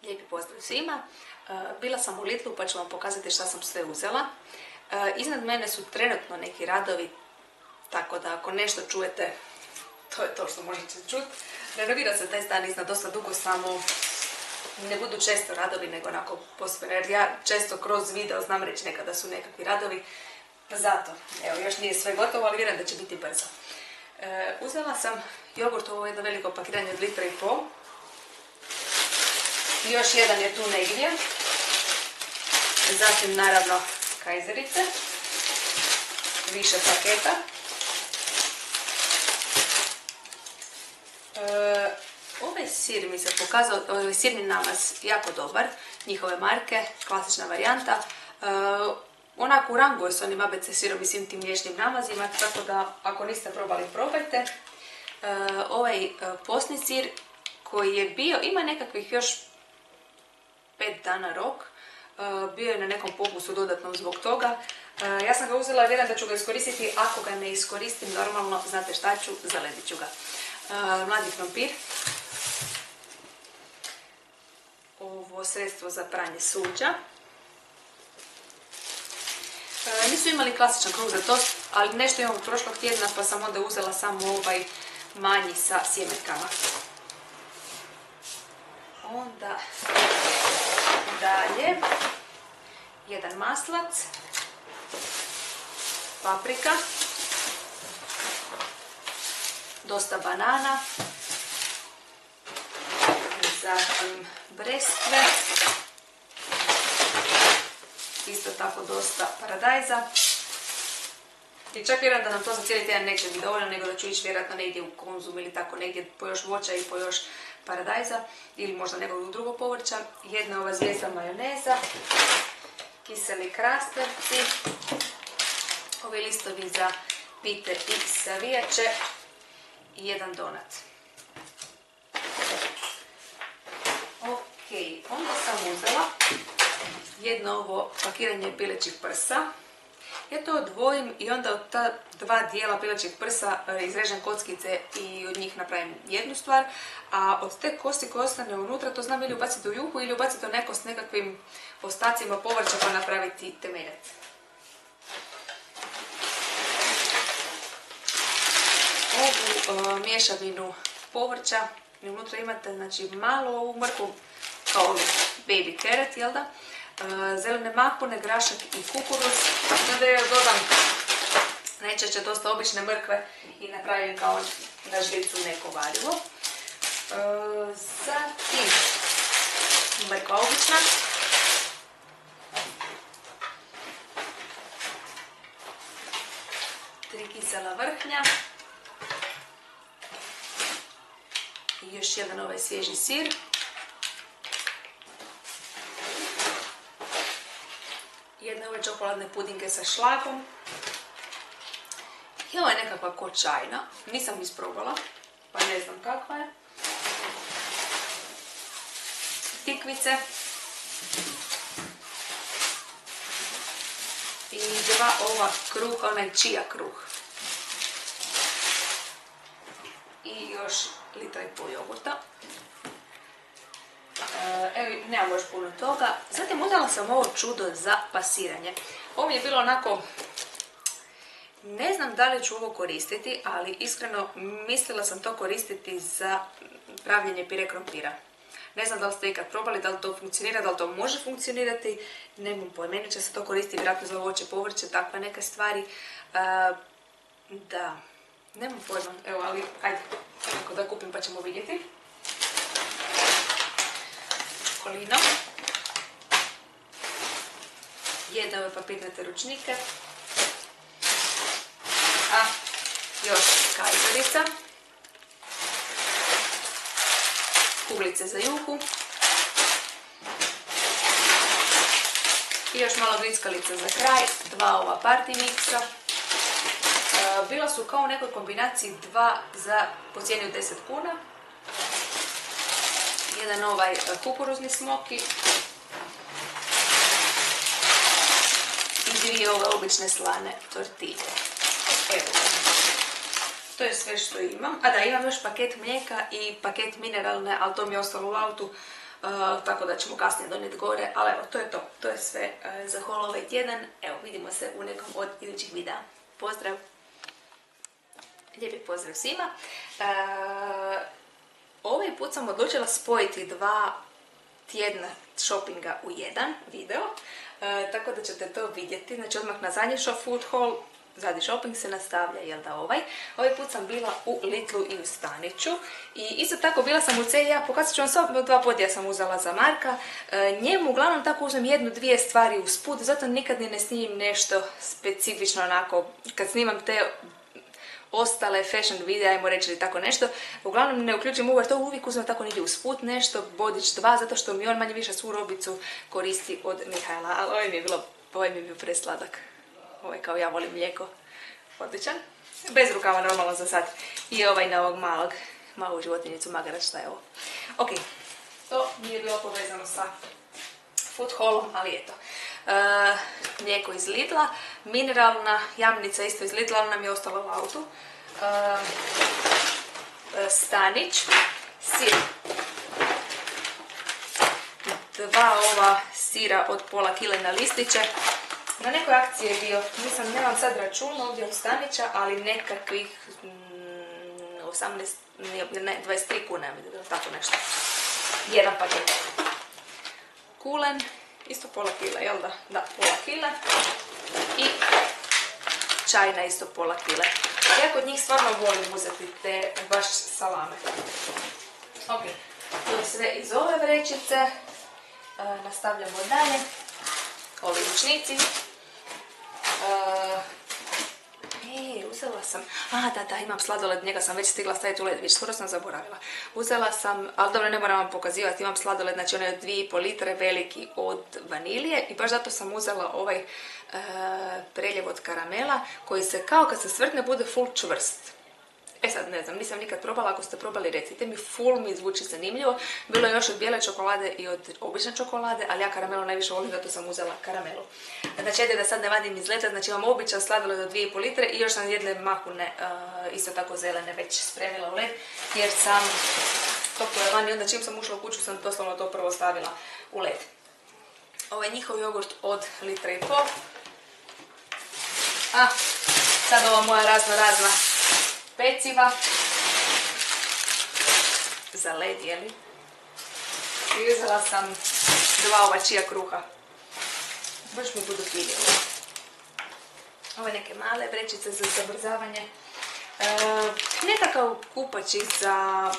Lijepi pozdrav svima. Bila sam u Lidlu pa ću vam pokazati šta sam sve uzela. Iznad mene su trenutno neki radovi, tako da ako nešto čujete, to je to što možete čuti. Renovira se taj stan iznad dosta dugo, samo ne budu često radovi, nego onako postupno, jer ja često kroz video znam reći nekada su nekakvi radovi, pa zato. Evo, još nije sve gotovo, ali vjerujem da će biti brzo. Uzela sam jogurt, ovo jedno veliko pakiranje od 1,5 litara. Još jedan je tu negdje. Zatim naravno kajzerice. Više paketa. Ovaj sir mi se pokazao, ovaj sirni namaz jako dobar. Njihove marke, klasična varijanta. Onako u rangu je s onim ABC sirom i svim tim mliječnim namazima, tako da ako niste probali, probajte. Ovaj postni sir koji je bio, ima nekakvih još 5 dana rok, bio je na nekom popustu dodatnom zbog toga. Ja sam ga uzela jer vjerujem da ću ga iskoristiti, ako ga ne iskoristim normalno, znate šta ću, zaledit ću ga. Mladi krompir. Ovo sredstvo za pranje suđa. Nisu imali klasičan kruh za tost, ali nešto imam od prošlog tjedna pa sam onda uzela samo ovaj manji sa sjemenkama. Onda dalje, jedan maslac, paprika, dosta banana, zatim breskve, isto tako dosta paradajza. I čak vjerujem da nam to za cijeli tjedan neće biti dovoljno, nego da ću ići vjerojatno negdje u Konzum ili tako negdje po još voća i po još paradajza ili možda nekog drugog povrća. Jedna ova zvijezda majoneza, kiseli krastavci, ovi listovi za pite i savijače i jedan donat. Ok, onda sam uzela jedno ovo pakiranje pilećih prsa. Ja to odvojim i onda od ta dva dijela pilećih prsa izrežem kockice i od njih napravim jednu stvar, a od te kosti koje ostane unutra to znam ili ubaciti u juhu ili ubaciti u neko s nekakvim ostacima povrća pa napraviti temeljac. Ovu mješavinu povrća unutra imate znači malo ovu mrkvu kao baby carrot, jel da? Zelene mahune, grašak i kukuruz. Onda ja dodam najčešće dosta obične mrkve i napravim kao na žlicu neko varivo. Zatim mrkva obična. Tri kisela vrhnja. I još jedan ovaj svježi sir. Jedne ove čokoladne pudinke sa šlagom. I ovo je nekakva kočajna. Nisam isprobala, pa ne znam kakva je. Tikvice. I dva ova kruha, onaj čija kruh. I još 1,5 litra jogurta. Evo, nemam još puno toga. Zatim uzela sam ovo čudo za pasiranje. Ovo mi je bilo onako, ne znam da li ću ovo koristiti, ali iskreno mislila sam to koristiti za pravljenje pire krompira. Ne znam da li ste ikad probali, da li to funkcionira, da li to može funkcionirati, nemam pojma, meni će se to koristiti vjerojatno za voće, povrće, takve neke stvari. Da, nemam pojma, evo, ali ajde, ako da kupim pa ćemo vidjeti. Kolino, jedne ove papirnate ručnike, a još kajzerica, kuglice za juhu i još malo grickalica za kraj, dva ova party miksa. Bila su kao u nekoj kombinaciji dva za po cijeni od 10 kuna. Jedan ovaj kukuruzni smoki i dvije ove obične slane tortilje. Evo, to je sve što imam. A da, imam još paket mlijeka i paket mineralne, ali to mi je ostalo u autu, tako da ćemo kasnije donijeti gore, ali evo, to je to. To je sve za haul ovaj tjedan. Evo, vidimo se u nekom od idućih videa. Pozdrav! Lijepi pozdrav svima! Ovaj put sam odlučila spojiti 2 tjedna shoppinga u jedan video, tako da ćete to vidjeti. Znači odmah na zadnji food haul, zadnji shopping se nastavlja, jel da ovaj. Ovaj put sam bila u Lidlu i u Staniću i isto tako bila sam u C&A, pokazat ću vam samo 2 podija sam uzela za Marka. Njemu uglavnom tako uzmem 1-2 stvari usput, zato nikad ni ne snimim nešto specifično onako, kad snimam te ostale fashion videa, ajmo reći ili tako nešto. Uglavnom ne uključim uvar, to uvijek uzmem tako negdje usput nešto, bodić 2, zato što mi on manje više svu robicu koristi od Mihajla, ali ovaj mi je bio presladak. Ovaj kao ja volim mlijeko. Odličan. Bez rukava normalno za sad. I ovaj na ovog malu životinjicu magarač, šta je ovo. Ok, to nije bilo povezano sa food haulom, ali eto. Mlijeko iz Lidla, mineralna jamnica isto iz Lidla, ali nam je ostala u autu. Stanić, sir. 2 ova sira od pola kile na listiće. Na nekoj akciji je bio, nemam sad račun ovdje od Stanića, ali nekakvih 23 kuna, mi je bilo tako nešto. Jedan paket. Kulen, isto pola kila, jel da? Da, pola kila. I čajna isto pola kile. Ja kod njih stvarno volim uzeti te baš salame. Ok, to je sve iz ove vrećice. Nastavljamo dalje. Ovi ručnici. Uzela sam, da, imam sladoled, njega sam već stigla staviti u led, već skoro sam zaboravila. Uzela sam, ali dobro, ne moram vam pokazivati, imam sladoled, znači on je 2,5 litre veliki od vanilije i baš zato sam uzela ovaj preljev od karamela koji se kao kad se svrtne bude full čvrst. E sad, ne znam, nisam nikad probala, ako ste probali recite mi, full mi zvuči zanimljivo. Bilo je još od bijele čokolade i od obične čokolade, ali ja karamelu najviše volim, zato sam uzela karamelu. Znači, ajde da sad ne vadim iz leda, znači imam običan sladoled od 2,5 litre i još sam jedne mahune, isto tako zelene, već spremila u led, jer sam toplo je van i onda čim sam ušla u kuću sam doslovno to prvo stavila u led. Ovo je njihov jogurt od 1,5 litre. A, sad ova moja razna peciva za led, jeli? I uzela sam 2 ova čija kruha. Baš mi budu fili. Ove neke male vrećice za zabrzavanje. Nekakav kupačić za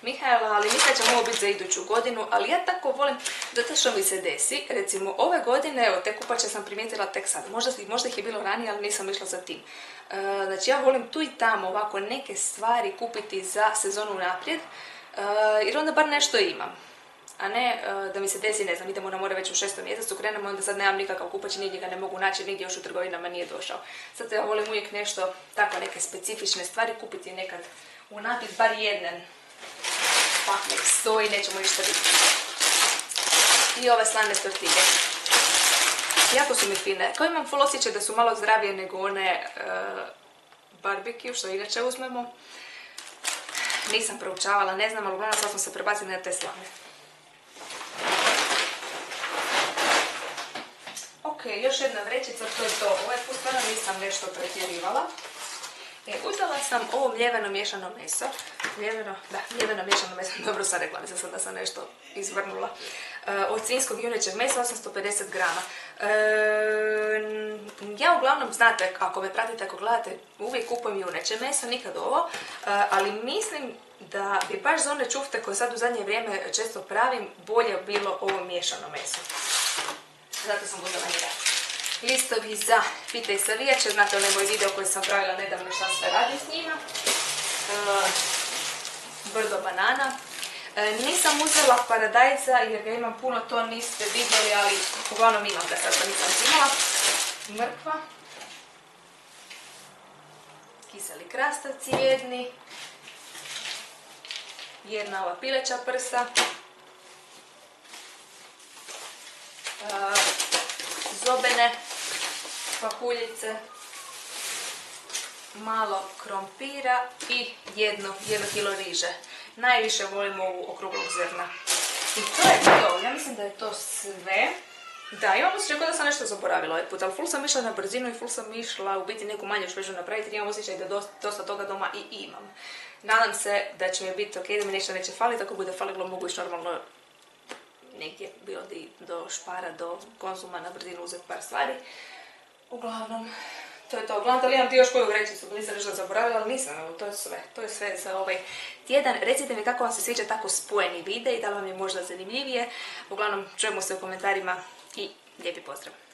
Mihajla, ali mislim da će ovo biti za iduću godinu, ali ja tako volim da to što mi se desi. Recimo, ove godine, evo, te kupače sam primijetila tek sad. Možda ih je bilo ranije, ali nisam išla za tim. Znači, ja volim tu i tamo ovako neke stvari kupiti za sezonu naprijed, jer onda bar nešto imam. A ne da mi se desi, ne znam, idemo na more već u 6. mjesecu, krenemo, onda sad nemam nikakav kupač, nigdje ga ne mogu naći, nigdje još u trgovinama nije došao. Sad ja volim uvijek nešto, tako neke specifične stvari kupiti nekad unaprijed, bar jedan. Pa nek stoji, nećemo ništa biti. I ove slane tortilje. Jako su mi fine. Kao imam full osjećaj da su malo zdravije nego one barbecue, što inače uzmemo. Nisam proučavala, ne znam, ali uglavnom sad smo se prebacili na te slane. Ok, još jedna vrećica, to je to. Ovaj put stvarno nisam nešto pretjerivala. Uzela sam ovo mljeveno miješano meso. Mljeveno miješano meso, dobro sam rekla, mislim sad da sam nešto izvrnula. Od svinjskog junećeg mesa, 850 grama. Ja uglavnom, znate, ako me pratite, ako gledate, uvijek kupujem juneće meso, nikad ovo, ali mislim da bi baš za one čufte koje sad u zadnje vrijeme često pravim, bolje bilo ovo miješano meso. Zato sam uzela njega. Listovi za pite i savijače, znate onaj moj video koji sam pravila nedavno šta sve radi s njima. Brdo banana. Nisam uzela paradajza jer ga imam puno, to niste vidjeli, ali uglavnom imam ga sad, pa nisam uzimala. Mrkva. Kiseli krastavci jedni. Jedna ova pileća prsa. Zobene pahuljice, malo krompira i 1 kilo riže. Najviše volim ovu okruglog zrna. I to je to. ja mislim da je to sve. Da, imam osjećaj kao da sam nešto zaboravila ovaj put, ali ful sam išla na brzinu i ful sam išla u biti neku manju švežu napraviti, jer imam osjećaj da dosta toga doma i imam. Nadam se da će mi biti ok, da mi ništa neće faliti, ako bude falilo mogu ići normalno negdje, bilo do Špara, do Konzuma na brzinu uzeti par stvari. Uglavnom, to je to. Uglavnom, da li imam ti još koju vrećicu, nisam nešto zaboravila, ali nisam, to je sve. To je sve za ovaj tjedan. Recite mi kako vam se sviđa tako spojeni videi, da li vam je možda zanimljivije. Uglavnom, čujemo se u komentarima i lijepi pozdrav!